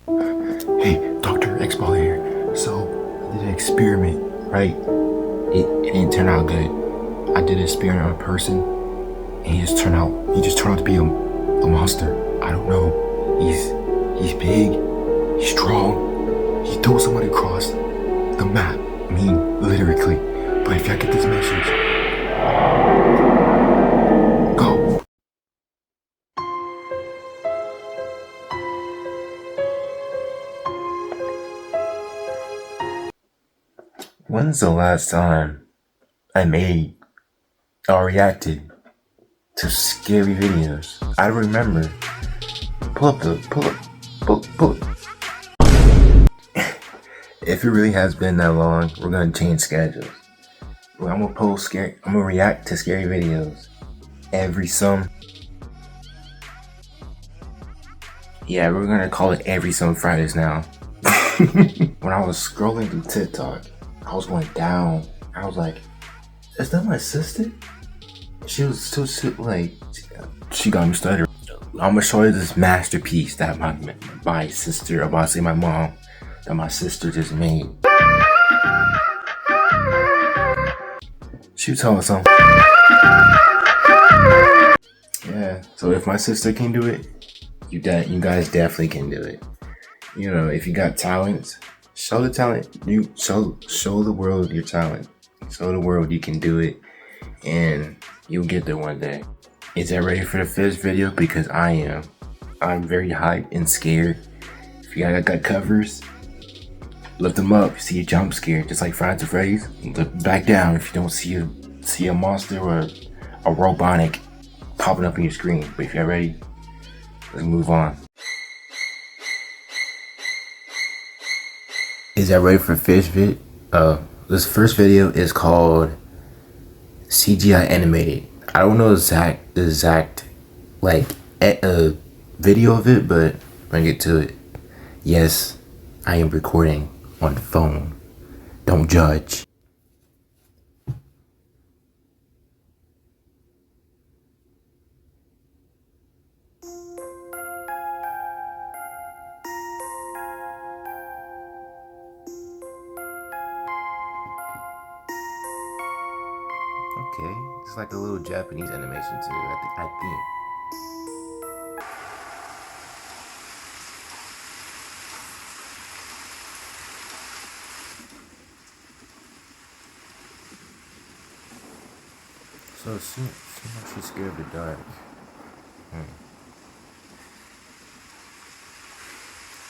Hey, Dr. X-Ball here. So, I did an experiment, right? It didn't turn out good. I did an experiment on a person, and he just turned out to be a monster. I don't know. He's big, he's strong. He threw somebody across the map. I mean, literally. But if y'all get this message, go. When's the last time I made or reacted to scary videos? I remember. Pull up. If it really has been that long, we're gonna change schedules. I'm gonna react to scary videos we're gonna call it every some Fridays now. When I was scrolling through TikTok, I was going down. I was like, is that my sister? She was so like, she got me started. I'm gonna show you this masterpiece that my sister, about to say my mom, that my sister just made. She was telling something. Yeah. So if my sister can do it, you guys definitely can do it. You know, if you got talents, show the talent. You show the world your talent. Show the world you can do it, and you'll get there one day. Is that ready for the first video? Because I am. I'm very hyped and scared. If you got covers, lift them up. See a jump scare, just like Friday at Freddy's. Look back down if you don't see a monster or a robotic popping up on your screen. But if you're ready, let's move on. Is that ready for fish vid? This first video is called CGI animated. I don't know exact like a video of it, but bring it to it. Yes, I am recording on the phone. Don't judge. Okay, it's like a little Japanese animation too, I think. So it seems like she's scared of the dark.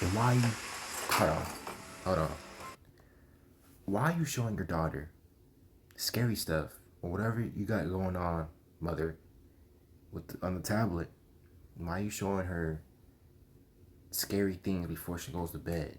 And why you... Hold on. Why are you showing your daughter scary stuff or whatever you got going on, mother, on the tablet? Why are you showing her scary things before she goes to bed?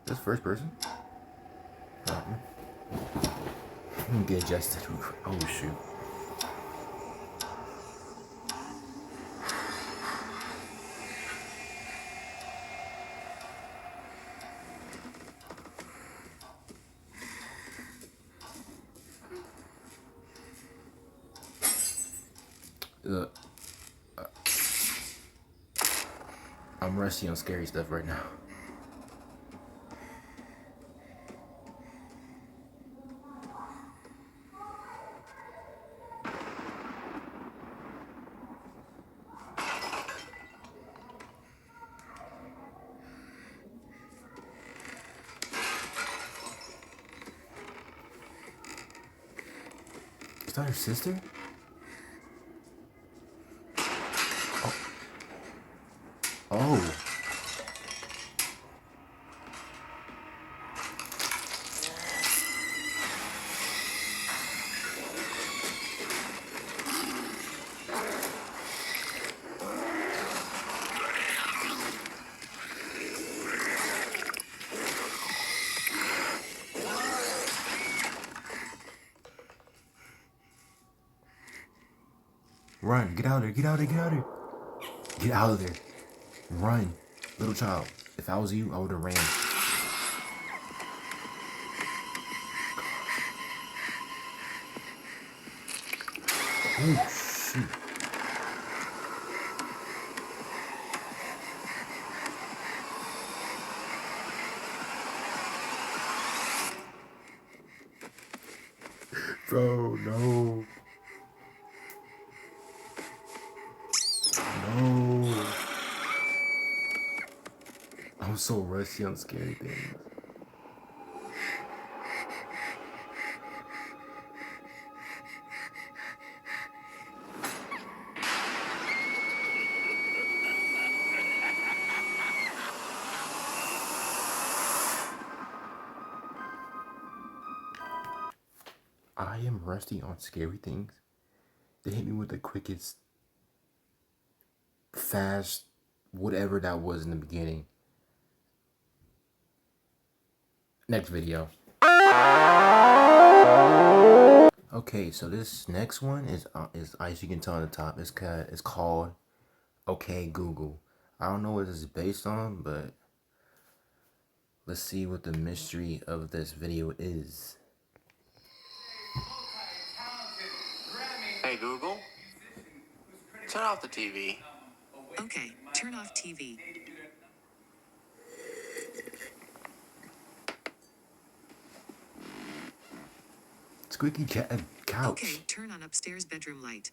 This first person? Let me get adjusted. Oh shoot. I'm rusty on scary stuff right now. Is that her sister? Oh. Run, get out of there, get out of there, get out of there. Get out of there. Run, little child. If I was you, I would have ran. Oh shoot. Bro, no. No. I'm so rusty on scary things. I am rusty on scary things. They hit me with the quickest, fast, whatever that was in the beginning. Next video. Okay, so this next one is as you can tell on the top, it's called Okay Google. I don't know what this is based on, but let's see what the mystery of this video is. Hey Google, turn off the TV. Okay, turn off TV. Squeaky couch. Okay, turn on upstairs bedroom light.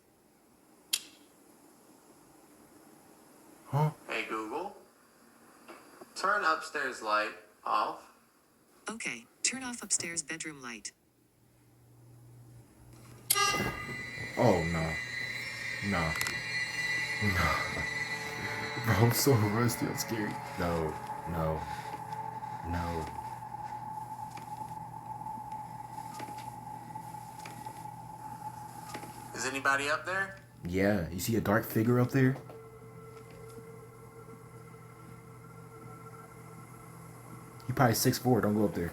Huh? Hey Google, turn upstairs light off. Okay, turn off upstairs bedroom light. Oh no. No. No. Bro, I'm so rusty on scary. No. No. No. Is anybody up there? Yeah, you see a dark figure up there? He probably 6'4", don't go up there.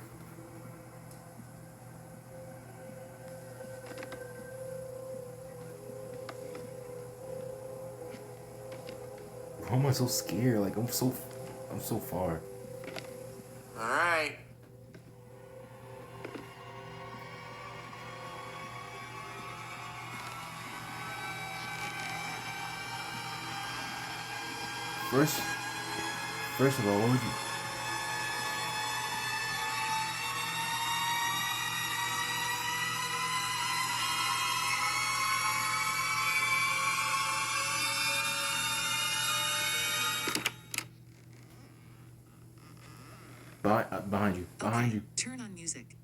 Why am I so scared? Like I'm so far. All right. First of all, what would you? Behind you. Behind you. Turn on music.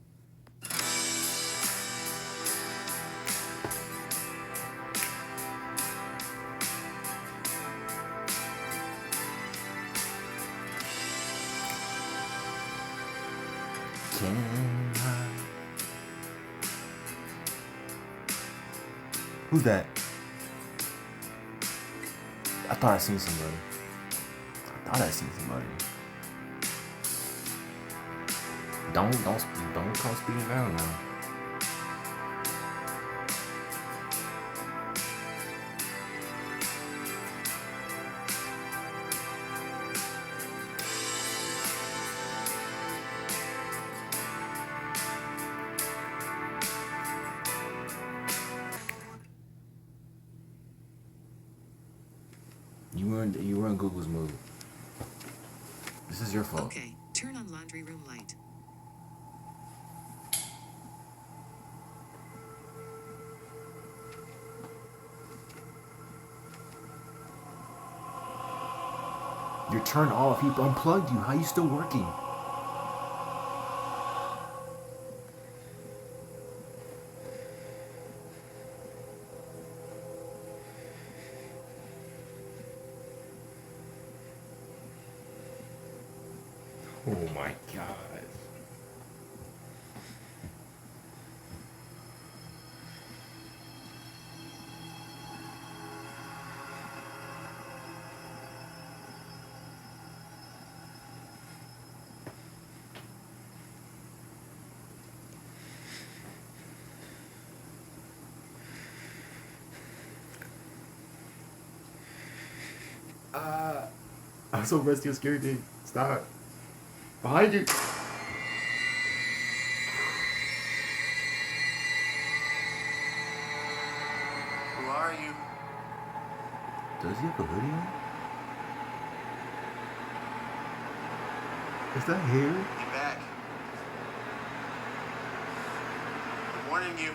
Can I? Who's that? I thought I seen somebody. Don't come speaking down now. You were in Google's move. This is your fault. Okay, turn on laundry room light. You're turned off. He unplugged you. How you still working? Oh my god. I'm so rusty on scary thing. Stop. Behind you. Who are you? Does he have a hoodie on? Is that hair? Get back. I'm warning you.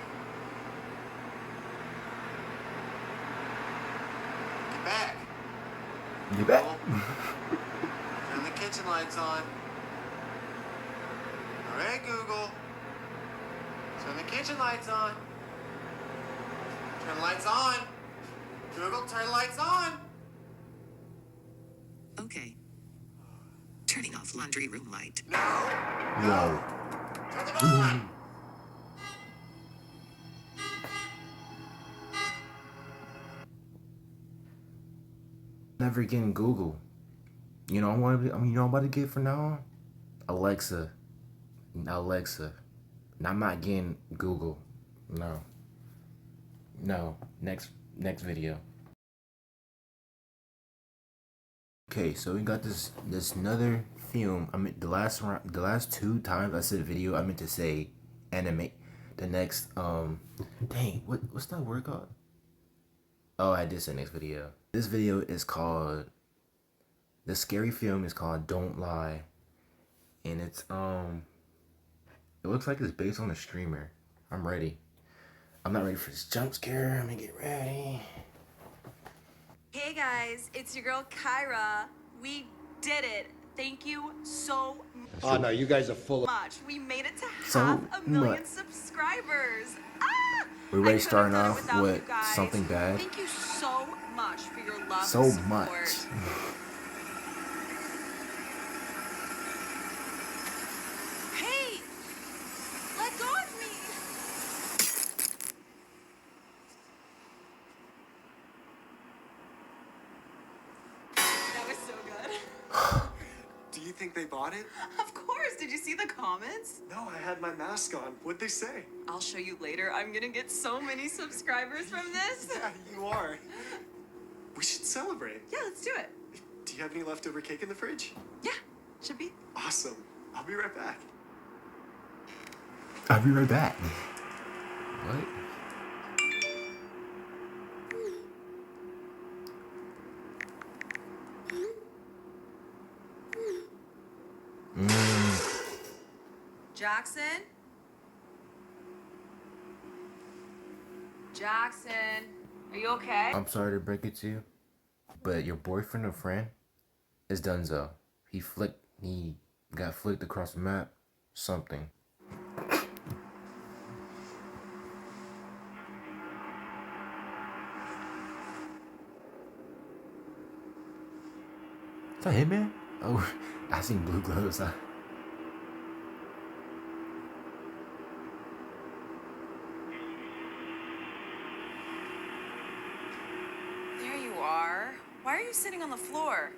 Get back. You back? Turn the kitchen lights on. Alright, Google. Turn the kitchen lights on. Turn lights on. Google, turn lights on. Okay. Turning off laundry room light. No. No. Turn them on. Never getting Google. You know what? You know what I'm about to get for now on? Alexa. Alexa. And I'm not getting Google. No. No. Next video. Okay, so we got this another film. I mean, the last 2 times I said video, I meant to say anime. The next dang, what's that word called? Oh, I did say next video. This video is called, the scary film is called Don't Lie, and it's it looks like it's based on a streamer. I'm ready. I'm not ready for this jump scare. I'm gonna get ready. Hey guys, it's your girl Kyra. We did it. Thank you so Oh no, you guys are full of. much. We made it to So half a million much. subscribers. Ah! We're already I couldn't have starting done it off without with you guys. something bad. Thank you so much for your love So and support. much. Hey! Let go of me! That was so good. Do you think they bought it? Of course. Did you see the comments? No, I had my mask on. What'd they say? I'll show you later. I'm gonna get so many subscribers from this. Yeah, you are. We should celebrate. Yeah, let's do it. Do you have any leftover cake in the fridge? Yeah, should be. Awesome. I'll be right back. I'll be right back. What? Jackson? Jackson, are you okay? I'm sorry to break it to you, but your boyfriend or friend is Dunzo. He got flicked across the map. Something. Is that Hitman? Oh, I seen blue gloves. There you are. Why are you sitting on the floor?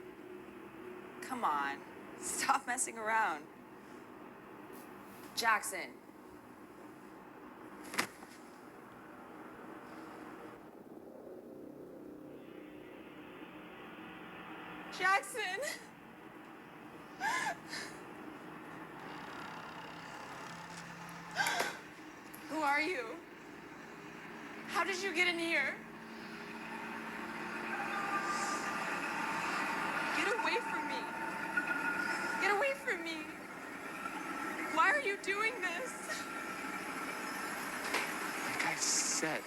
Come on, stop messing around. Jackson. Jackson! Who are you? How did you get in here? Get away from me! Get away from me! Why are you doing this? Like I said,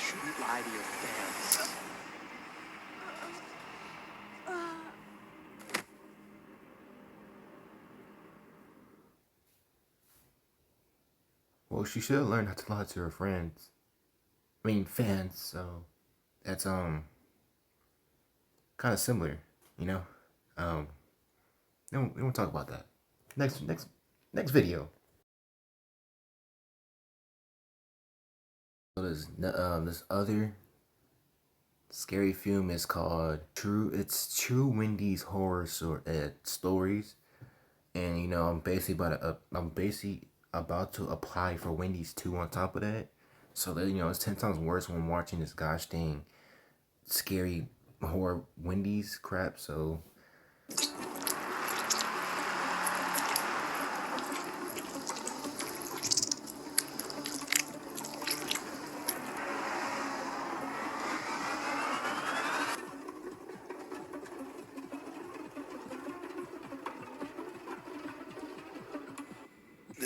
shouldn't lie to your fans. Well, she should learn not to lie to her friends. I mean, fans. So that's kind of similar, you know. We won't talk about that. Next video. So this other scary film is called It's True Wendy's Horror Stories, and you know I'm basically about to apply for Wendy's 2 on top of that. So that, you know, it's 10 times worse when watching this gosh dang scary horror Wendy's crap. So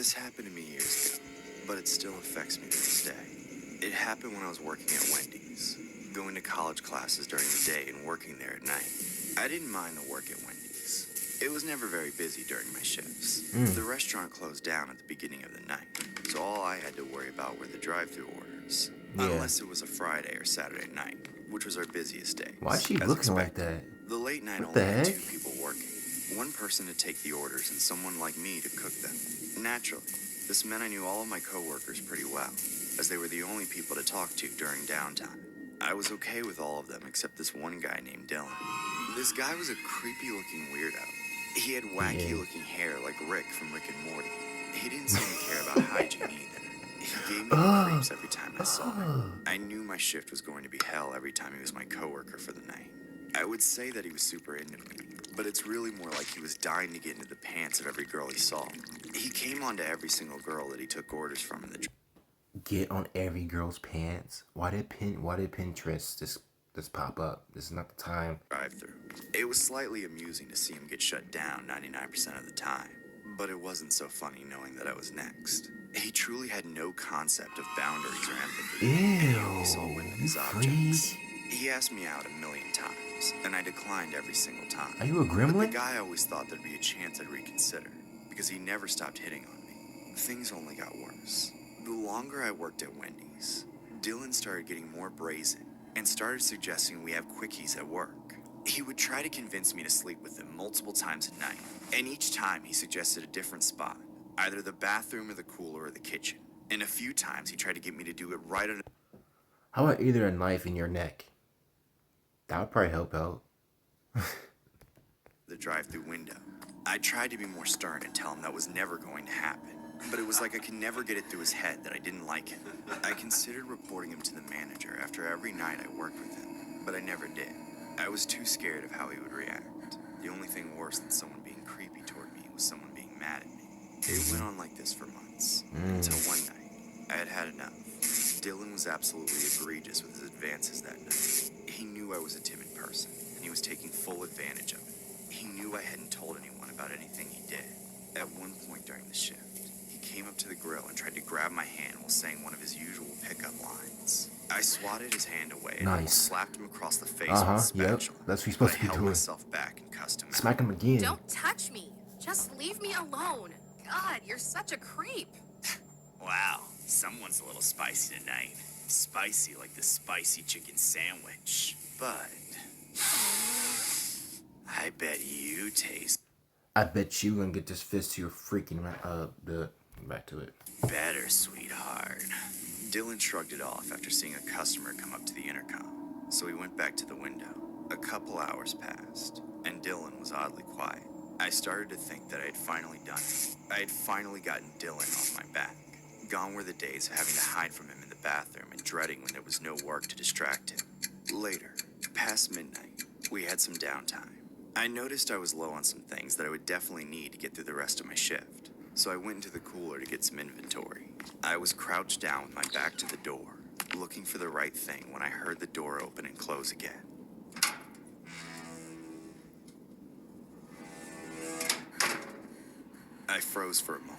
This happened to me years ago, but it still affects me to this day. It happened when I was working at Wendy's, going to college classes during the day and working there at night. I didn't mind the work at Wendy's. It was never very busy during my shifts. The restaurant closed down at the beginning of the night, so all I had to worry about were the drive-thru orders. Yeah. Unless it was a Friday or Saturday night, which was our busiest day. Why is she looking like that? The late night What only the had heck? 2 people working. One person to take the orders and someone like me to cook them. Naturally, this meant I knew all of my coworkers pretty well, as they were the only people to talk to during downtime. I was okay with all of them except this one guy named Dylan. This guy was a creepy-looking weirdo. He had wacky-looking hair like Rick from Rick and Morty. He didn't seem to care about hygiene either. He gave me the creeps every time I saw him. I knew my shift was going to be hell every time he was my coworker for the night. I would say that he was super into me, but it's really more like he was dying to get into the pants of every girl he saw. He came onto every single girl that he took orders from in the Get on every girl's pants. Why did Pinterest just pop up? This is not the time. drive-thru. It was slightly amusing to see him get shut down 99% of the time, but it wasn't so funny knowing that I was next. He truly had no concept of boundaries or empathy. And he only saw women as objects. He asked me out a million times, and I declined every single time. Are you a But gremlin? the guy always thought there'd be a chance I'd reconsider, because he never stopped hitting on me. Things only got worse. The longer I worked at Wendy's, Dylan started getting more brazen and started suggesting we have quickies at work. He would try to convince me to sleep with him multiple times at night, and each time he suggested a different spot, either the bathroom or the cooler or the kitchen. And a few times he tried to get me to do it right under How about either a knife in your neck? That would probably help out. the drive-thru window. I tried to be more stern and tell him that was never going to happen, but it was like I could never get it through his head that I didn't like him. I considered reporting him to the manager after every night I worked with him, but I never did. I was too scared of how he would react. The only thing worse than someone being creepy toward me was someone being mad at me. It went on like this for months, until one night, I had had enough. Dylan was absolutely egregious with his advances that night. He knew I was a timid person, and he was taking full advantage of it. He knew I hadn't told anyone about anything he did. At one point during the shift, he came up to the grill and tried to grab my hand while saying one of his usual pickup lines. I swatted his hand away and almost slapped him across the face with a spatula. Yep. That's what you're supposed to be I held doing. myself back and cussed him out. Smack him again. Don't touch me. Just leave me alone. God, you're such a creep. Wow, someone's a little spicy tonight. Spicy like the spicy chicken sandwich. But I bet you taste I bet you gonna get this fist to your freaking back to it. better, sweetheart. Dylan shrugged it off after seeing a customer come up to the intercom, so he went back to the window. A couple hours passed, and Dylan was oddly quiet. I started to think that I had finally done it. I had finally gotten Dylan off my back. Gone were the days of having to hide from him in the bathroom and dreading when there was no work to distract him. Later, past midnight, we had some downtime. I noticed I was low on some things that I would definitely need to get through the rest of my shift, so I went into the cooler to get some inventory. I was crouched down with my back to the door, looking for the right thing when I heard the door open and close again. I froze for a moment,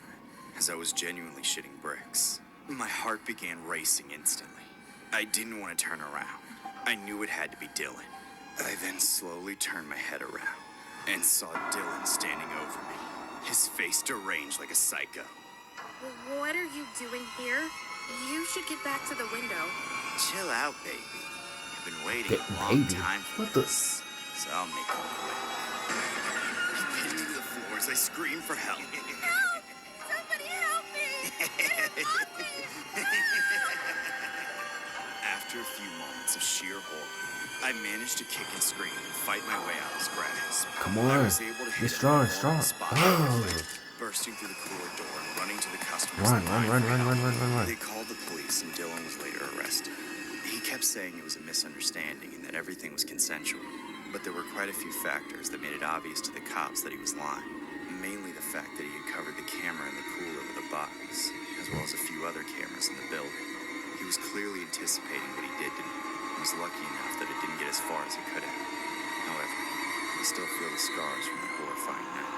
as I was genuinely shitting bricks. My heart began racing instantly. I didn't want to turn around. I knew it had to be Dylan. I then slowly turned my head around and saw Dylan standing over me, his face deranged like a psycho. What are you doing here? You should get back to the window. Chill out, baby. I've been waiting a long time for What the? this, so I'll make it quick. He pinned me to the floor as I screamed for help. Help! Somebody help me! Get off me! After a few moments of sheer horror, I managed to kick and scream and fight my way out of his grasp. Come I on. was able to You're hit strong, him strong. on the spot, bursting through the cooler door and running to the customers. Run. They called the police and Dylan was later arrested. He kept saying it was a misunderstanding and that everything was consensual, but there were quite a few factors that made it obvious to the cops that he was lying. Mainly the fact that he had covered the camera in the cooler with a box, as well as a few other cameras in the building. He was clearly anticipating what he did to me. He was lucky enough that it didn't get as far as it could have. However, I still feel the scars from that horrifying night.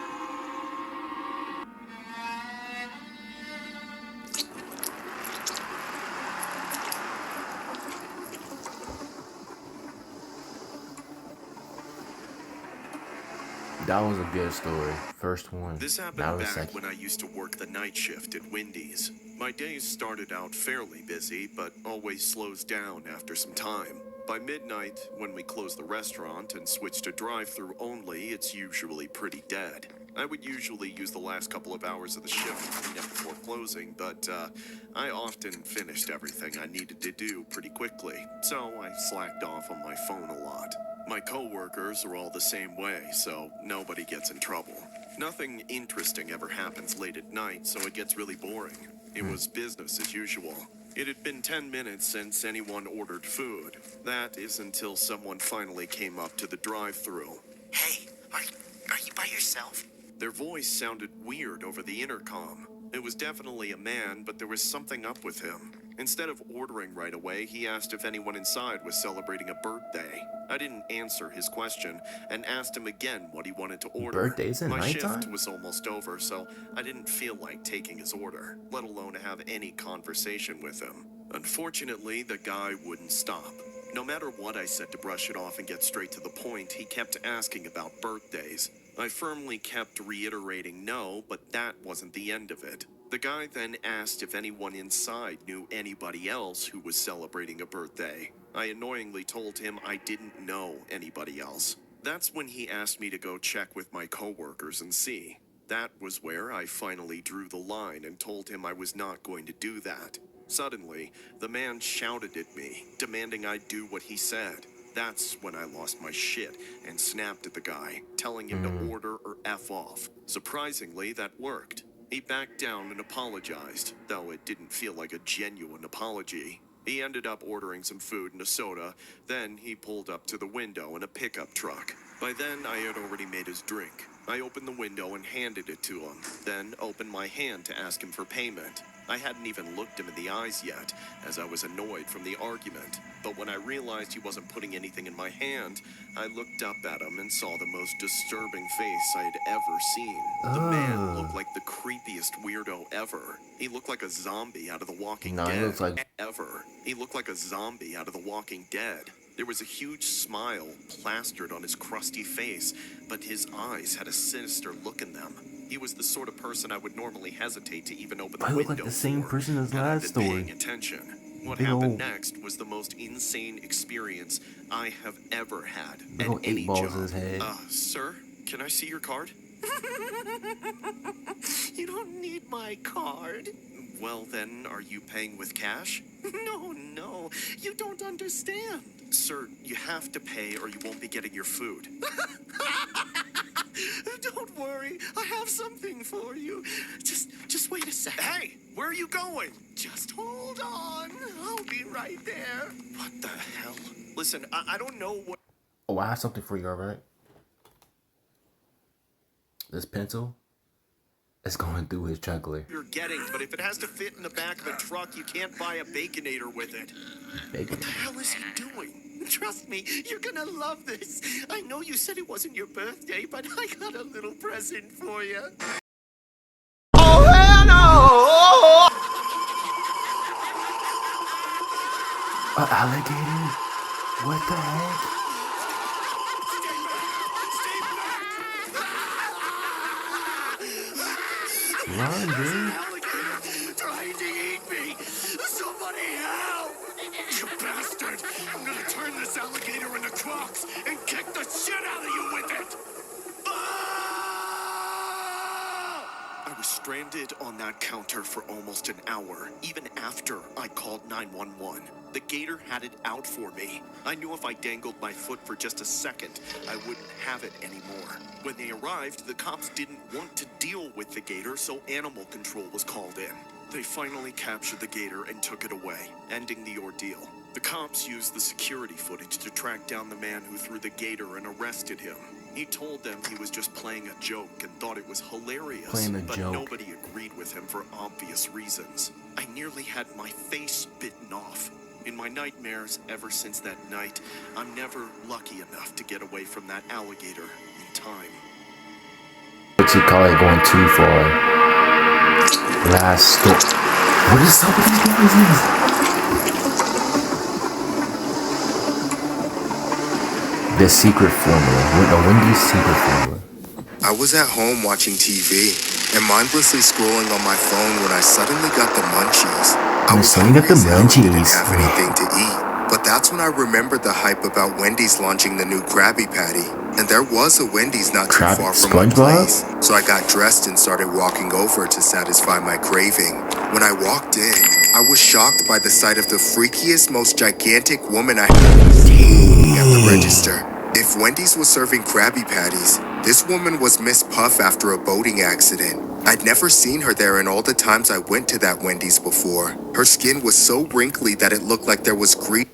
That was a good story. First one. This Now happened the back second. when I used to work the night shift at Wendy's. My days started out fairly busy, but always slows down after some time. By midnight, when we close the restaurant and switch to drive-through only, it's usually pretty dead. I would usually use the last couple of hours of the shift to clean up before closing, but I often finished everything I needed to do pretty quickly, so I slacked off on my phone a lot. My co-workers are all the same way, so nobody gets in trouble. Nothing interesting ever happens late at night, so it gets really boring. It was business as usual. It had been 10 minutes since anyone ordered food. That is until someone finally came up to the drive-thru. Hey, are you by yourself? Their voice sounded weird over the intercom. It was definitely a man, but there was something up with him. Instead of ordering right away, he asked if anyone inside was celebrating a birthday. I didn't answer his question and asked him again what he wanted to order. Birthdays at My nighttime? shift was almost over, so I didn't feel like taking his order, let alone have any conversation with him. Unfortunately, the guy wouldn't stop. No matter what I said to brush it off and get straight to the point, he kept asking about birthdays. I firmly kept reiterating no, but that wasn't the end of it. The guy then asked if anyone inside knew anybody else who was celebrating a birthday. I annoyingly told him I didn't know anybody else. That's when he asked me to go check with my coworkers and see. That was where I finally drew the line and told him I was not going to do that. Suddenly, the man shouted at me, demanding I do what he said. That's when I lost my shit and snapped at the guy, telling him to order or F off. Surprisingly, that worked. He backed down and apologized, though it didn't feel like a genuine apology. He ended up ordering some food and a soda, then he pulled up to the window in a pickup truck. By then, I had already made his drink. I opened the window and handed it to him, then opened my hand to ask him for payment. I hadn't even looked him in the eyes yet, as I was annoyed from the argument. But when I realized he wasn't putting anything in my hand, I looked up at him and saw the most disturbing face I had ever seen. The man looked like the creepiest weirdo ever. He looked like a zombie out of The Walking Dead. He looks like Ever. He looked like a zombie out of The Walking Dead. There was a huge smile plastered on his crusty face, but his eyes had a sinister look in them. He was the sort of person I would normally hesitate to even open the I window look like the same for, person as and I'd last been story. paying attention. What Big happened old- next was the most insane experience I have ever had Big at old any 8 balls job. in his head. Sir, can I see your card? You don't need my card. Well, then, are you paying with cash? No, you don't understand. Sir, you have to pay or you won't be getting your food. Don't worry, I have something for you. Just wait a second. Hey, where are you going? Just hold on, I'll be right there. What the hell? Listen, I don't know what... Oh, I have something for you, alright? This pencil is going through his jugular. you're getting, but if it has to fit in the back of a truck, you can't buy a Baconator with it. Bacon. What the hell is he doing? Trust me, you're gonna love this. I know you said it wasn't your birthday, but I got a little present for you. An alligator? What the heck? Run, dude. Alligator trying to eat me. Somebody help! You bastard! I'm gonna turn this alligator into Crocs and kick the shit out of you with it! I was stranded on that counter for almost an hour, even after I called 911. The gator had it out for me. I knew if I dangled my foot for just a second, I wouldn't have it anymore. When they arrived, the cops didn't want to deal with the gator, so animal control was called in. They finally captured the gator and took it away, ending the ordeal. The cops used the security footage to track down the man who threw the gator and arrested him. He told them he was just playing a joke and thought it was hilarious, Playing a but joke. nobody agreed with him for obvious reasons. I nearly had my face bitten off. In my nightmares ever since that night, I'm never lucky enough to get away from that alligator in time. What you call it going too far? Last stop. What is up with these noises? The secret formula. A Wendy's secret formula. I was at home watching TV and mindlessly scrolling on my phone when I suddenly got the munchies. I was Suddenly got the hungry as hell and didn't munchies. have anything to eat. But that's when I remembered the hype about Wendy's launching the new Krabby Patty. And there was a Wendy's not too far from my place. So I got dressed and started walking over to satisfy my craving. When I walked in, I was shocked by the sight of the freakiest, most gigantic woman I had seen at the register. If Wendy's was serving Krabby Patties, this woman was Miss Puff after a boating accident. I'd never seen her there in all the times I went to that Wendy's before. Her skin was so wrinkly that it looked like there was grease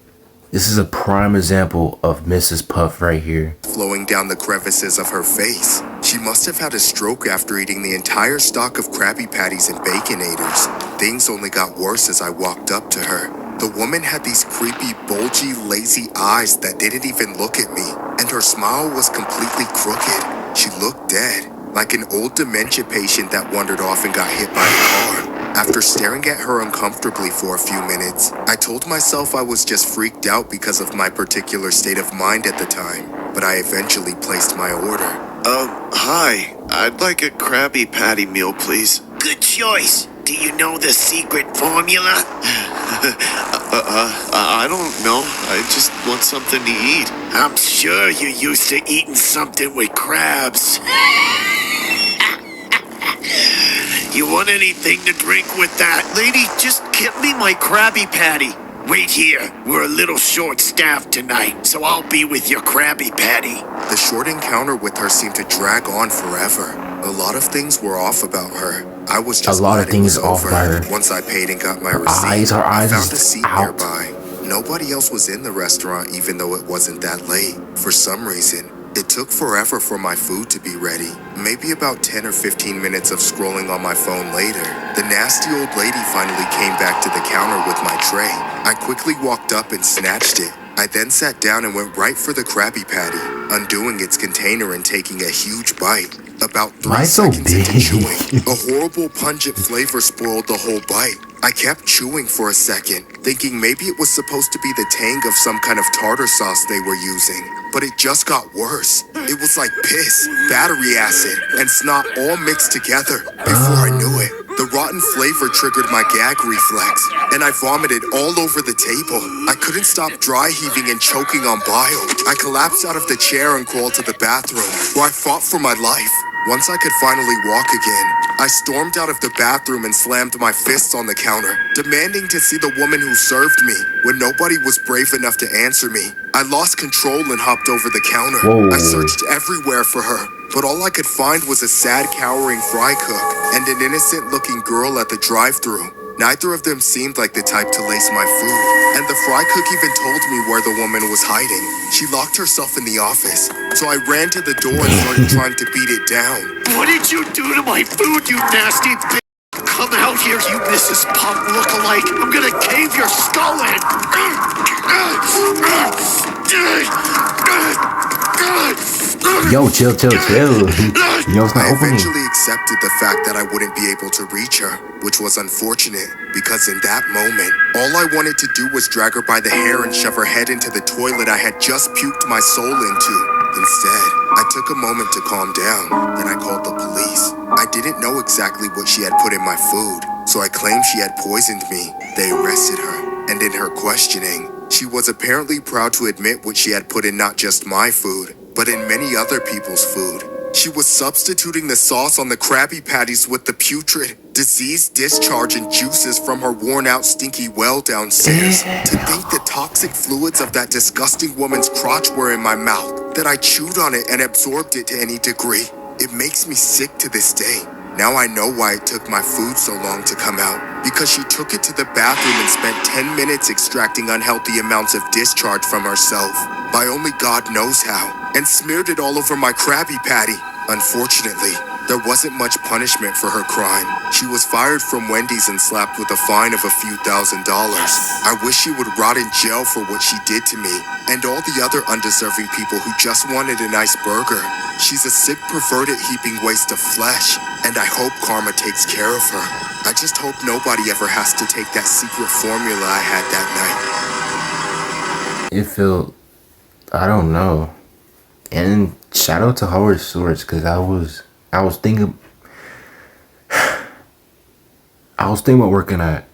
This is a prime example of Mrs. Puff right here. flowing down the crevices of her face. She must have had a stroke after eating the entire stock of Krabby Patties and Baconators. Things only got worse as I walked up to her. The woman had these creepy, bulgy, lazy eyes that didn't even look at me, and her smile was completely crooked. She looked dead, like an old dementia patient that wandered off and got hit by a car. After staring at her uncomfortably for a few minutes, I told myself I was just freaked out because of my particular state of mind at the time, but I eventually placed my order. Hi. I'd like a Krabby Patty meal, please. Good choice. Do you know the secret formula? I don't know. I just want something to eat. I'm sure you're used to eating something with crabs. You want anything to drink with that? Lady, just get me my Krabby Patty. Wait here. We're a little short-staffed tonight, so I'll be with your Krabby Patty. The short encounter with her seemed to drag on forever. A lot of things were off about her. I was just glad it was over. Once I paid and got my receipt, I found a seat nearby. Nobody else was in the restaurant even though it wasn't that late. For some reason, it took forever for my food to be ready. Maybe about 10 or 15 minutes of scrolling on my phone later, the nasty old lady finally came back to the counter with my tray. I quickly walked up and snatched it. I then sat down and went right for the Krabby Patty, undoing its container and taking a huge bite. About 3 seconds into chewing, a horrible pungent flavor spoiled the whole bite. I kept chewing for a second, thinking maybe it was supposed to be the tang of some kind of tartar sauce they were using. But it just got worse. It was like piss, battery acid, and snot all mixed together. Before I knew it, the rotten flavor triggered my gag reflex, and I vomited all over the table. I couldn't stop dry heaving and choking on bile. I collapsed out of the chair and crawled to the bathroom, where I fought for my life. Once I could finally walk again, I stormed out of the bathroom and slammed my fists on the counter, demanding to see the woman who served me when nobody was brave enough to answer me. I lost control and hopped over the counter. I searched everywhere for her, but all I could find was a sad, cowering fry cook and an innocent-looking girl at the drive-thru. Neither of them seemed like the type to lace my food, and the fry cook even told me where the woman was hiding. She locked herself in the office, so I ran to the door and started trying to beat it down. What did you do to my food, you nasty bitch? Come out here, you Mrs. Pump lookalike. I'm gonna cave your skull in. Yo, chill. You know it's not I opening. eventually accepted the fact that I wouldn't be able to reach her, which was unfortunate, because in that moment, all I wanted to do was drag her by the hair and shove her head into the toilet I had just puked my soul into. Instead, I took a moment to calm down, then I called the police. I didn't know exactly what she had put in my food, so I claimed she had poisoned me. They arrested her, and in her questioning, she was apparently proud to admit what she had put in not just my food, but in many other people's food. She was substituting the sauce on the Krabby Patties with the putrid, diseased discharge and juices from her worn-out stinky well downstairs. To think the toxic fluids of that disgusting woman's crotch were in my mouth, that I chewed on it and absorbed it to any degree. It makes me sick to this day. Now I know why it took my food so long to come out, because she took it to the bathroom and spent 10 minutes extracting unhealthy amounts of discharge from herself, by only God knows how, and smeared it all over my Krabby Patty. Unfortunately, there wasn't much punishment for her crime. She was fired from Wendy's and slapped with a fine of a few $1,000s. I wish she would rot in jail for what she did to me, and all the other undeserving people who just wanted a nice burger. She's a sick, perverted, heaping waste of flesh, and I hope karma takes care of her. I just hope nobody ever has to take that secret formula I had that night. It felt, I don't know. And shout out to Howard Schultz, because I was thinking about working at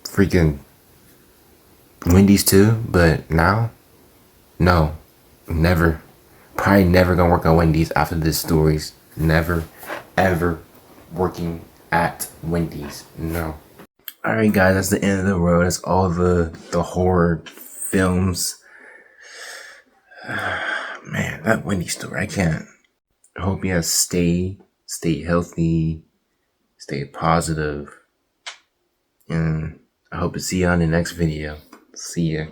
freaking Wendy's too, but now, no, never. Probably never gonna work at Wendy's after this stories. Never, ever working at Wendy's. No. Alright guys, that's the end of the road. That's all the horror films. Man, that Wendy's story, I can't. I hope you guys stay healthy, stay positive, and I hope to see you on the next video. See ya.